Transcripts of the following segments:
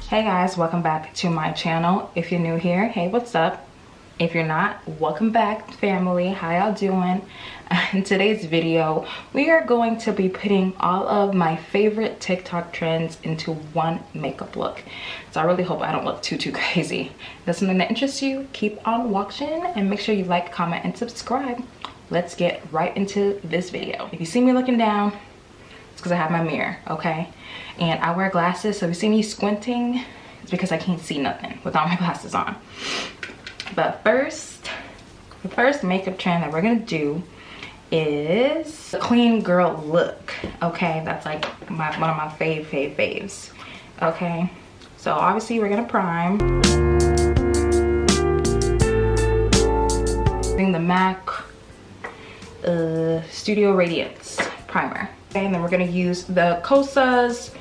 Hey guys, welcome back to my channel. If you're new here, hey, what's up? If you're not, welcome back, family. How y'all doing? In today's video, we are going to be putting all of my favorite TikTok trends into one makeup look. So I really hope I don't look too crazy. If that's something that interests you, keep on watching and make sure you like, comment, and subscribe. Let's get right into this video. If you see me looking down, it's because I have my mirror, okay? And I wear glasses, so if you see me squinting, it's because I can't see nothing without my glasses on. But first, the first makeup trend that we're gonna do is a clean girl look, okay? That's like one of my faves, okay? So obviously we're gonna prime. Using the MAC Studio Radiance primer. Okay, and then we're gonna use the Kosas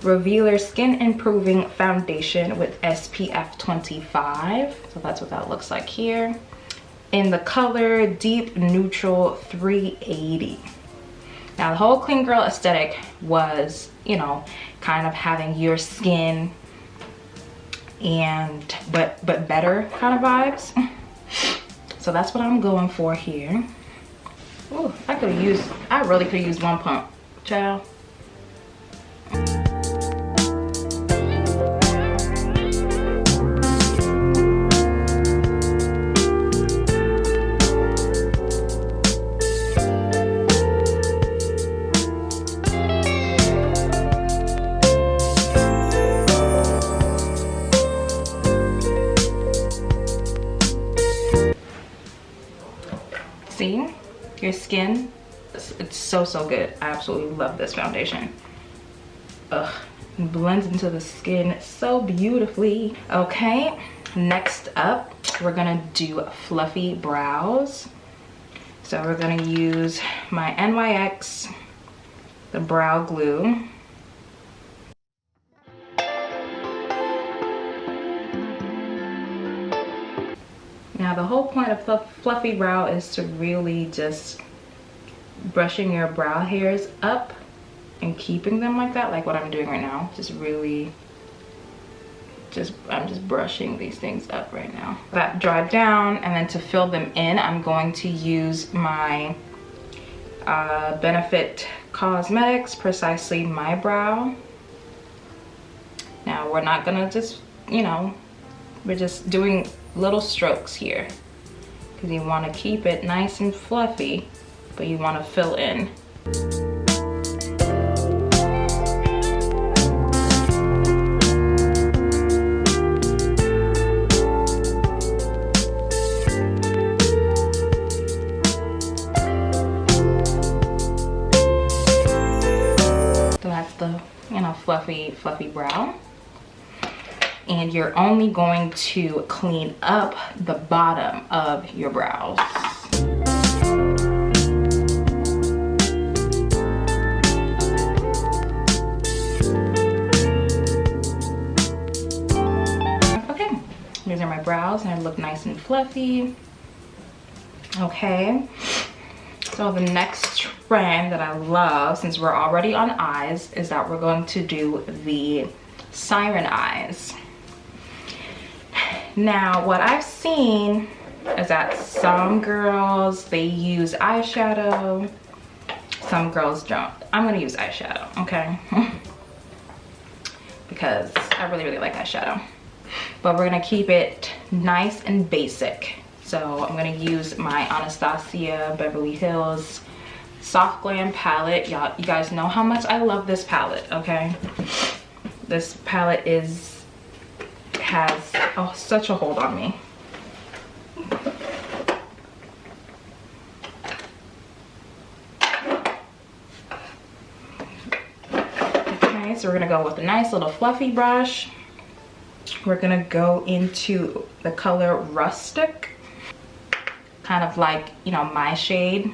Revealer Skin Improving Foundation with SPF 25. So that's what that looks like here. In the color Deep Neutral 380. Now the whole clean girl aesthetic was, you know, kind of having your skin and but better kind of vibes. So that's what I'm going for here. Ooh, I really could use one pump, child. See, your skin, it's so good. I absolutely love this foundation. Ugh, it blends into the skin so beautifully. Okay, next up we're gonna do fluffy brows. So we're gonna use my NYX, the brow glue. Now the whole point of fluffy brow is to really just brushing your brow hairs up and keeping them like that, like what I'm doing right now. Just really, I'm just brushing these things up right now. That dried down, and then to fill them in, I'm going to use my Benefit Cosmetics Precisely My Brow. Now we're not gonna just, you know, we're just doing little strokes here because you want to keep it nice and fluffy, but you want to fill in. So that's the, you know, fluffy brow. And you're only going to clean up the bottom of your brows. Okay, these are my brows and I look nice and fluffy. Okay, so the next trend that I love, since we're already on eyes, is that we're going to do the siren eyes. Now, what I've seen is that some girls, they use eyeshadow, some girls don't. I'm gonna use eyeshadow, okay? Because I really like eyeshadow. But we're gonna keep it nice and basic. So I'm gonna use my Anastasia Beverly Hills Soft Glam palette. You guys know how much I love this palette, okay? This palette has such a hold on me. Okay, so we're gonna go with a nice little fluffy brush. We're gonna go into the color Rustic, kind of like, you know, my shade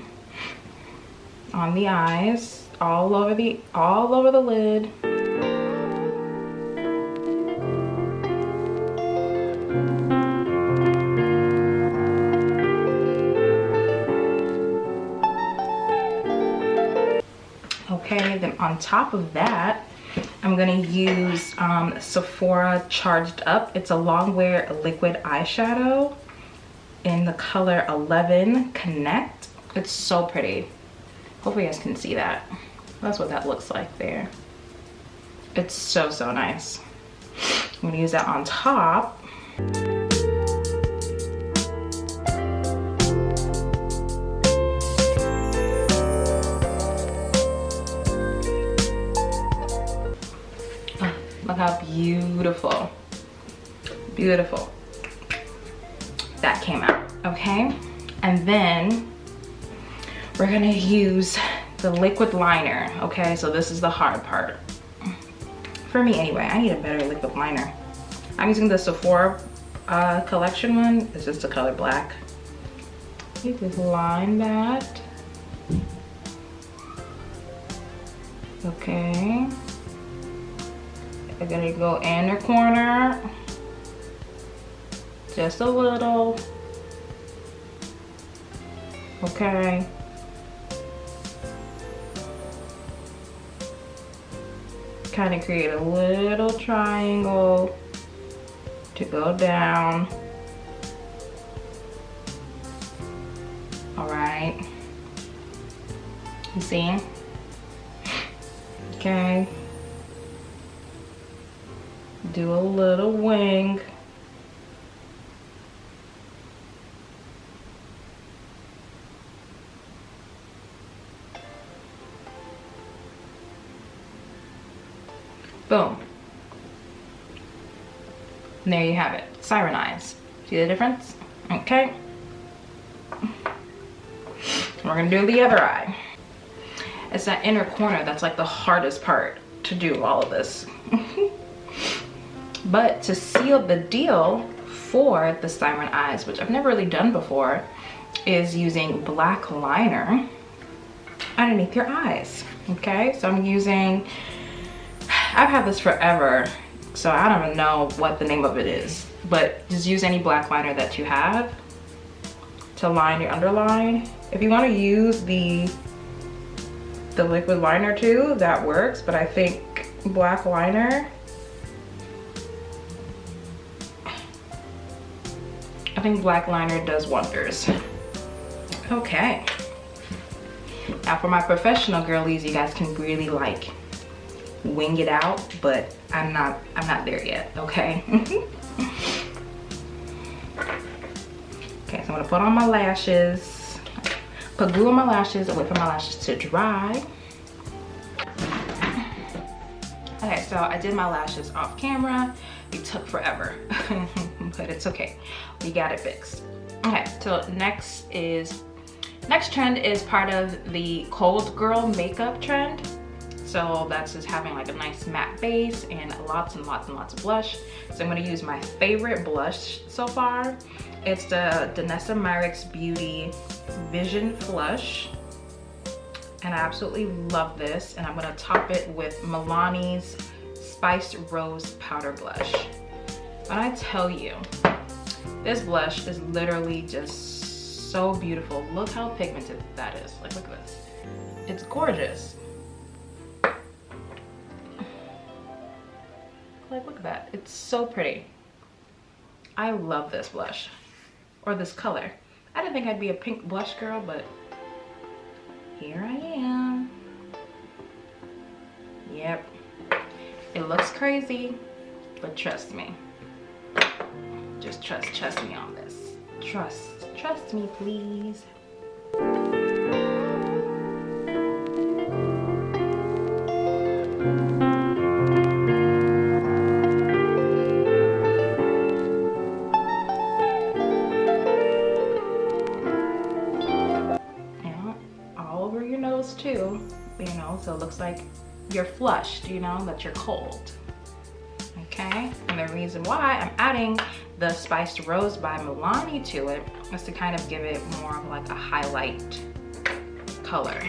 on the eyes, all over the lid. Okay, then on top of that, I'm gonna use Sephora Charged Up. It's a long wear liquid eyeshadow in the color 11 Connect. It's so pretty. Hopefully you guys can see that. That's what that looks like there. It's so, so nice. I'm gonna use that on top. Look how beautiful, beautiful that came out, okay? And then we're gonna use the liquid liner, okay? So this is the hard part. For me anyway, I need a better liquid liner. I'm using the Sephora collection one. It's just the color black. You just line that. Okay. I'm gonna go inner corner, just a little, okay. Kind of create a little triangle to go down. All right, you see? Okay. Do a little wing. Boom. And there you have it. Siren eyes. See the difference? Okay. We're gonna do the other eye. It's that inner corner that's like the hardest part to do all of this. But to seal the deal for the siren eyes, which I've never really done before, is using black liner underneath your eyes. Okay, so I'm using, I've had this forever, so I don't even know what the name of it is, but just use any black liner that you have to line your underline. If you want to use the liquid liner too, that works, but I think black liner, I think black liner does wonders. Okay. Now for my professional girlies, you guys can really like wing it out, but I'm not there yet, okay? Okay, so I'm gonna put on my lashes, put glue on my lashes and wait for my lashes to dry. Okay, so I did my lashes off camera. It took forever, but it's okay. We got it fixed. Okay, so next trend is part of the cold girl makeup trend. So that's just having like a nice matte base and lots and lots and lots of blush. So I'm gonna use my favorite blush so far. It's the Danessa Myricks Beauty Vision Flush. And I absolutely love this. And I'm gonna top it with Milani's Spiced Rose Powder Blush. When I tell you, this blush is literally just so beautiful. Look how pigmented that is. Like, look at this. It's gorgeous. Like, look at that. It's so pretty. I love this blush, or this color. I didn't think I'd be a pink blush girl, but here I am. Yep. It looks crazy, but trust me. Just trust me on this. Trust me, please. All over your nose too, you know, so it looks like you're flushed, you know, that you're cold. Okay, and the reason why I'm adding the Spiced Rose by Milani to it is to kind of give it more of like a highlight color.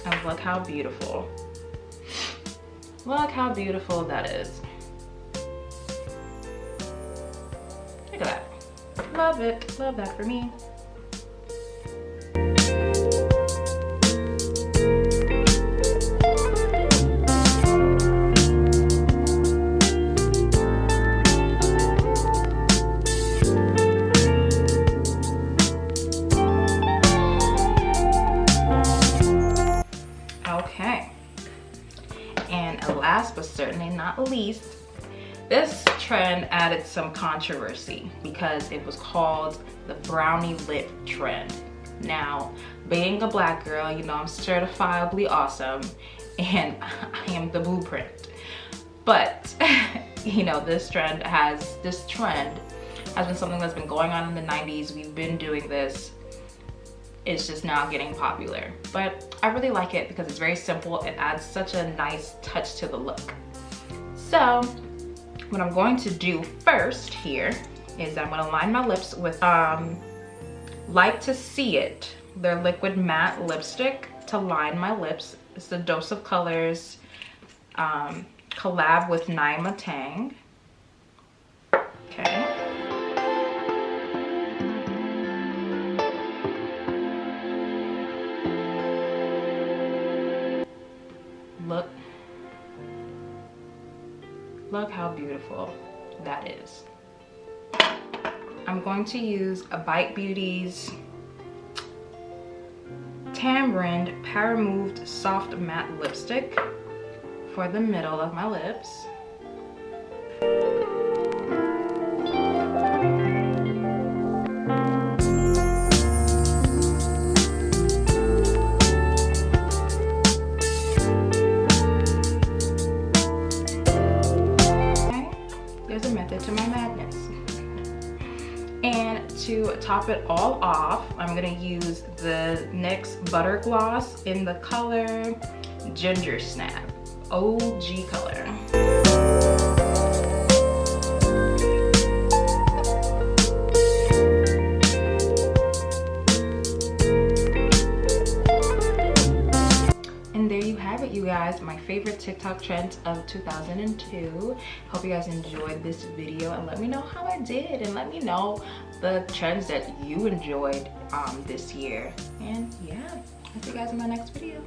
And look how beautiful. Look how beautiful that is. Look at that. Love it. Love that for me. certainly not least, this trend added some controversy because it was called the brownie lip trend. Now, being a black girl, you know I'm certifiably awesome and I am the blueprint. But, you know, this trend has been something that's been going on in the 90s. We've been doing this. It's just now getting popular. But I really like it because it's very simple. It adds such a nice touch to the look. So, what I'm going to do first here is I'm gonna line my lips with Like to See It, their liquid matte lipstick to line my lips. It's the Dose of Colors collab with Naima Tang. Okay. Look how beautiful that is. I'm going to use a Bite Beauty's Tamarind Paramoved Soft Matte Lipstick for the middle of my lips. There's a method to my madness. And to top it all off, I'm gonna use the NYX Butter Gloss in the color Ginger Snap, OG color. And there you have it, you guys, my favorite TikTok trends of 2002. Hope you guys enjoyed this video and let me know how I did, and let me know the trends that you enjoyed this year. And yeah, I'll see you guys in my next video.